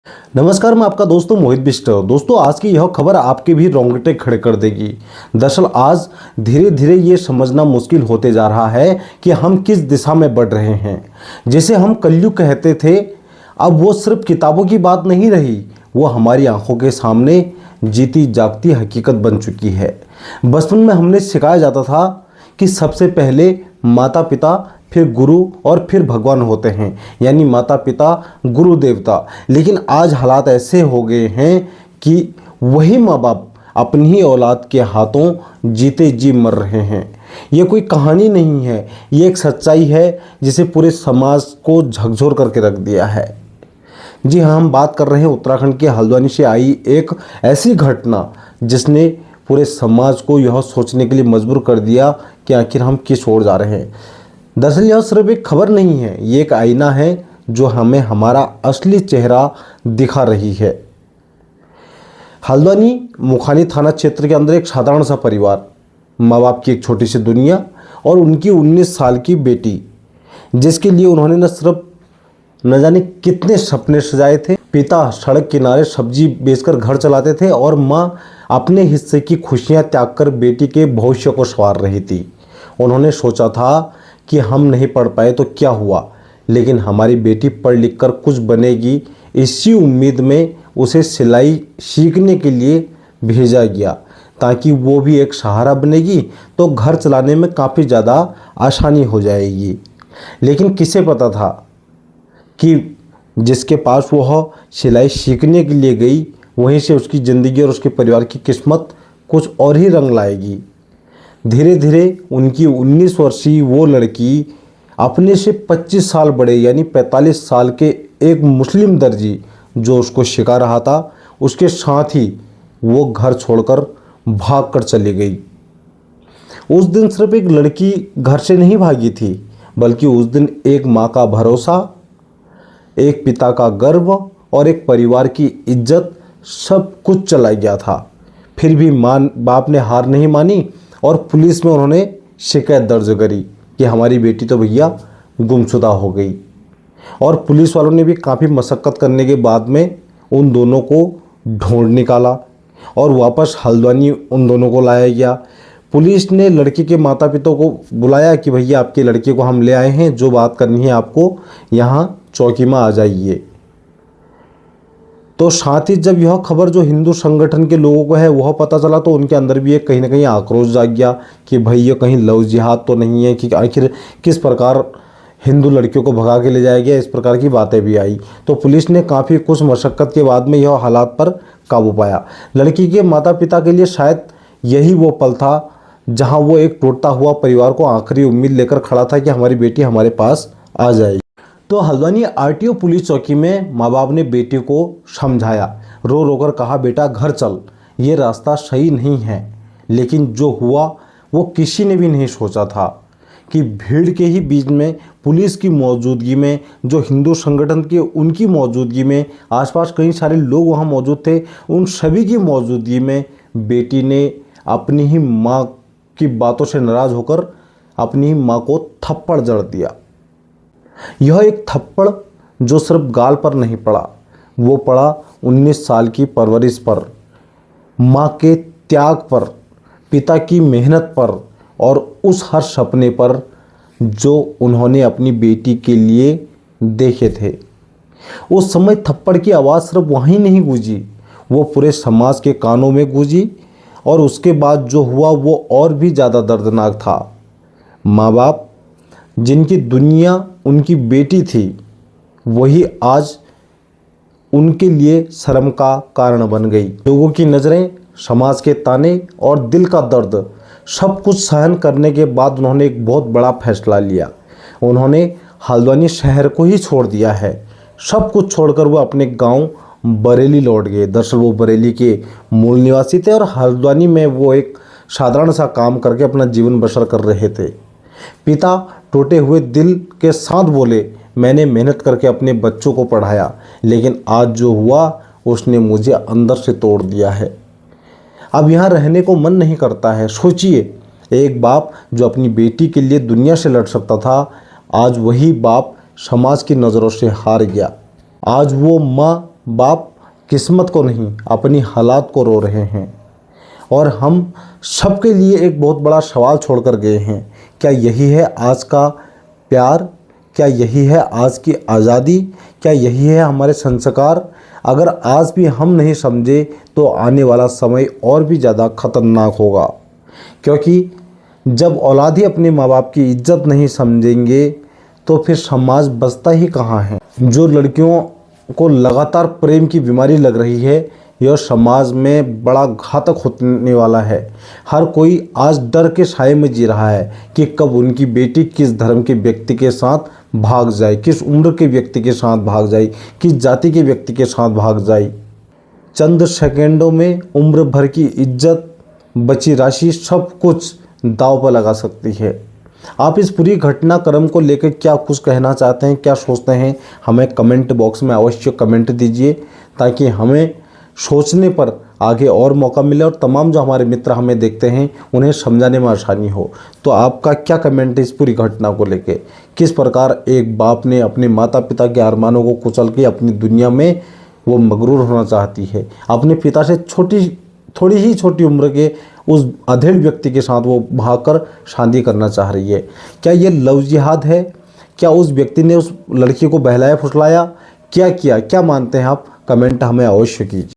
नमस्कार, मैं आपका दोस्तों मोहित बिष्ट। दोस्तों, आज की यह खबर आपके भी रोंगटे खड़े कर देगी। दरअसल आज धीरे धीरे ये समझना मुश्किल होते जा रहा है कि हम किस दिशा में बढ़ रहे हैं। जिसे हम कलयुग कहते थे, अब वो सिर्फ किताबों की बात नहीं रही, वो हमारी आंखों के सामने जीती जागती हकीकत बन चुकी है। बचपन में हमने सिखाया जाता था कि सबसे पहले माता पिता, फिर गुरु और फिर भगवान होते हैं, यानी माता पिता गुरु देवता। लेकिन आज हालात ऐसे हो गए हैं कि वही माँ बाप अपनी ही औलाद के हाथों जीते जी मर रहे हैं। ये कोई कहानी नहीं है, ये एक सच्चाई है जिसे पूरे समाज को झकझोर करके रख दिया है। जी हाँ, हम बात कर रहे हैं उत्तराखंड के हल्द्वानी से आई एक ऐसी घटना जिसने पूरे समाज को यह सोचने के लिए मजबूर कर दिया कि आखिर हम किस ओर जा रहे हैं। दरअसल यह सिर्फ एक खबर नहीं है, ये एक आईना है जो हमें हमारा असली चेहरा दिखा रही है। हल्द्वानी मुखानी थाना क्षेत्र के अंदर एक साधारण सा परिवार, माँ बाप की एक छोटी सी दुनिया और उनकी 19 साल की बेटी, जिसके लिए उन्होंने न जाने कितने सपने सजाए थे। पिता सड़क किनारे सब्जी बेचकर घर चलाते थे और माँ अपने हिस्से की खुशियाँ त्याग कर बेटी के भविष्य को संवार रही थी। उन्होंने सोचा था कि हम नहीं पढ़ पाए तो क्या हुआ, लेकिन हमारी बेटी पढ़ लिख कर कुछ बनेगी, इसी उम्मीद में उसे सिलाई सीखने के लिए भेजा गया ताकि वो भी एक सहारा बनेगी तो घर चलाने में काफ़ी ज़्यादा आसानी हो जाएगी। लेकिन किसे पता था कि जिसके पास वह सिलाई सीखने के लिए गई, वहीं से उसकी ज़िंदगी और उसके परिवार की किस्मत कुछ और ही रंग लाएगी। धीरे धीरे उनकी 19 वर्षीय वो लड़की अपने से 25 साल बड़े यानी 45 साल के एक मुस्लिम दर्जी जो उसको सिखा रहा था, उसके साथ ही वो घर छोड़कर भाग कर चली गई। उस दिन सिर्फ एक लड़की घर से नहीं भागी थी, बल्कि उस दिन एक माँ का भरोसा, एक पिता का गर्व और एक परिवार की इज्जत सब कुछ चला गया था। फिर भी माँ बाप ने हार नहीं मानी और पुलिस में उन्होंने शिकायत दर्ज करी कि हमारी बेटी तो भैया गुमशुदा हो गई। और पुलिस वालों ने भी काफ़ी मशक्क़त करने के बाद में उन दोनों को ढूंढ निकाला और वापस हल्द्वानी उन दोनों को लाया गया। पुलिस ने लड़की के माता पिता को बुलाया कि भैया आपकी लड़की को हम ले आए हैं, जो बात करनी है आपको यहाँ चौकी में आ जाइए। तो साथ ही जब यह खबर जो हिंदू संगठन के लोगों को है वह पता चला, तो उनके अंदर भी एक कहीं ना कहीं आक्रोश जाग गया कि भाई ये कहीं लव जिहाद तो नहीं है, कि आखिर किस प्रकार हिंदू लड़कियों को भगा के ले जाया गया। इस प्रकार की बातें भी आई। तो पुलिस ने काफ़ी कुछ मशक्क़त के बाद में यह हालात पर काबू पाया। लड़की के माता पिता के लिए शायद यही वो पल था जहाँ वो एक टूटता हुआ परिवार को आखिरी उम्मीद लेकर खड़ा था कि हमारी बेटी हमारे पास आ जाएगी। तो हल्द्वानी आरटीओ पुलिस चौकी में माँ बाप ने बेटी को समझाया, रो रो कर कहा बेटा घर चल, ये रास्ता सही नहीं है। लेकिन जो हुआ वो किसी ने भी नहीं सोचा था कि भीड़ के ही बीच में, पुलिस की मौजूदगी में, जो हिंदू संगठन के उनकी मौजूदगी में, आसपास कई सारे लोग वहाँ मौजूद थे, उन सभी की मौजूदगी में बेटी ने अपनी ही माँ की बातों से नाराज़ होकर अपनी ही माँ को थप्पड़ जड़ दिया। यह एक थप्पड़ जो सिर्फ गाल पर नहीं पड़ा, वो पड़ा 19 साल की परवरिश पर, माँ के त्याग पर, पिता की मेहनत पर और उस हर सपने पर जो उन्होंने अपनी बेटी के लिए देखे थे। उस समय थप्पड़ की आवाज़ सिर्फ वहीं नहीं गूंजी, वो पूरे समाज के कानों में गूंजी। और उसके बाद जो हुआ वो और भी ज़्यादा दर्दनाक था। माँ बाप जिनकी दुनिया उनकी बेटी थी, वही आज उनके लिए शर्म का कारण बन गई। लोगों की नज़रें, समाज के ताने और दिल का दर्द सब कुछ सहन करने के बाद उन्होंने एक बहुत बड़ा फैसला लिया। उन्होंने हल्द्वानी शहर को ही छोड़ दिया है। सब कुछ छोड़कर वो अपने गांव बरेली लौट गए। दरअसल वो बरेली के मूल निवासी थे और हल्द्वानी में वो एक साधारण सा काम करके अपना जीवन बसर कर रहे थे। पिता टूटे हुए दिल के साथ बोले, मैंने मेहनत करके अपने बच्चों को पढ़ाया, लेकिन आज जो हुआ उसने मुझे अंदर से तोड़ दिया है। अब यहाँ रहने को मन नहीं करता है। सोचिए, एक बाप जो अपनी बेटी के लिए दुनिया से लड़ सकता था, आज वही बाप समाज की नज़रों से हार गया। आज वो माँ बाप किस्मत को नहीं, अपनी हालात को रो रहे हैं। और हम सबके लिए एक बहुत बड़ा सवाल छोड़कर गए हैं। क्या यही है आज का प्यार? क्या यही है आज की आज़ादी? क्या यही है हमारे संस्कार? अगर आज भी हम नहीं समझे तो आने वाला समय और भी ज़्यादा खतरनाक होगा। क्योंकि जब औलाद ही अपने माँ बाप की इज्जत नहीं समझेंगे तो फिर समाज बचता ही कहाँ है। जो लड़कियों को लगातार प्रेम की बीमारी लग रही है, यह समाज में बड़ा घातक होने वाला है। हर कोई आज डर के साए में जी रहा है कि कब उनकी बेटी किस धर्म के व्यक्ति के साथ भाग जाए, किस उम्र के व्यक्ति के साथ भाग जाए, किस जाति के व्यक्ति के साथ भाग जाए। चंद सेकंडों में उम्र भर की इज्जत, बची राशि, सब कुछ दांव पर लगा सकती है। आप इस पूरी घटनाक्रम को लेकर क्या कुछ कहना चाहते हैं, क्या सोचते हैं, हमें कमेंट बॉक्स में अवश्य कमेंट दीजिए, ताकि हमें सोचने पर आगे और मौका मिले और तमाम जो हमारे मित्र हमें देखते हैं उन्हें समझाने में आसानी हो। तो आपका क्या कमेंट है इस पूरी घटना को लेकर? किस प्रकार एक बाप ने अपने माता पिता के अरमानों को कुचल के अपनी दुनिया में वो मगरूर होना चाहती है, अपने पिता से थोड़ी ही छोटी उम्र के उस अधेड़ व्यक्ति के साथ वो भागकर शादी करना चाह रही है। क्या ये लव जिहाद है? क्या उस व्यक्ति ने उस लड़की को बहलाया फुसलाया? क्या किया? क्या मानते हैं आप? कमेंट हमें अवश्य कीजिए।